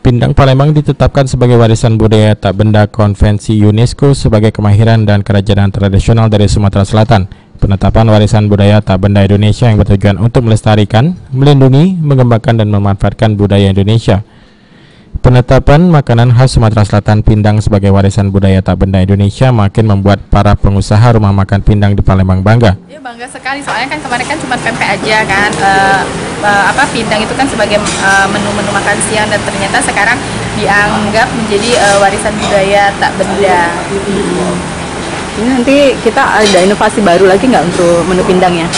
Pindang Palembang ditetapkan sebagai warisan budaya tak benda konvensi UNESCO sebagai kemahiran dan kerajinan tradisional dari Sumatera Selatan. Penetapan warisan budaya tak benda Indonesia yang bertujuan untuk melestarikan, melindungi, mengembangkan dan memanfaatkan budaya Indonesia. Penetapan makanan khas Sumatera Selatan Pindang sebagai warisan budaya tak benda Indonesia makin membuat para pengusaha rumah makan Pindang di Palembang bangga. Ya, bangga sekali, soalnya kan kemarin kan cuma pempek aja kan, Pindang itu kan sebagai menu-menu makan siang, dan ternyata sekarang dianggap menjadi warisan budaya tak benda. Ini nanti kita ada inovasi baru lagi nggak untuk menu Pindangnya?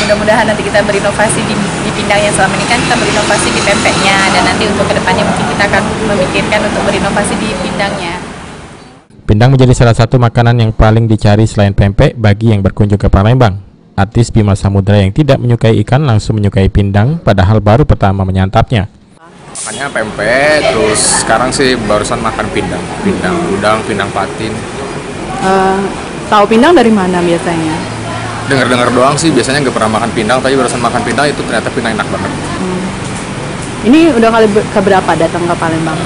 Mudah-mudahan nanti kita berinovasi di Pindangnya. Selama ini kan kita berinovasi di pempeknya, dan nanti untuk kedepannya mungkin kita akan memikirkan untuk berinovasi di Pindangnya. Pindang menjadi salah satu makanan yang paling dicari selain pempek bagi yang berkunjung ke Palembang. Artis Bima Samudra yang tidak menyukai ikan langsung menyukai Pindang, padahal baru pertama menyantapnya. Makannya pempek, terus sekarang sih barusan makan Pindang, udang, Pindang patin. Tahu Pindang dari mana biasanya? Dengar-dengar doang sih, biasanya nggak pernah makan Pindang, tapi barusan makan Pindang itu ternyata Pindang enak banget. Ini udah kali keberapa datang ke Palembang?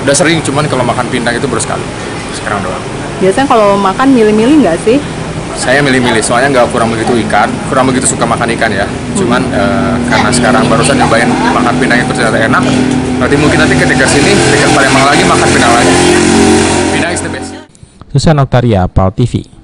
Udah sering, cuman kalau makan Pindang itu baru sekali, sekarang doang. Biasanya kalau makan milih-milih nggak sih? Saya milih-milih, soalnya nggak kurang begitu suka makan ikan ya. Cuman karena sekarang barusan nyobain makan Pindang itu ternyata enak. Nanti ketika sini, ketika Palembang lagi makan Pindang lagi. Pindang is the best. Susan Oktaria, PAL TV.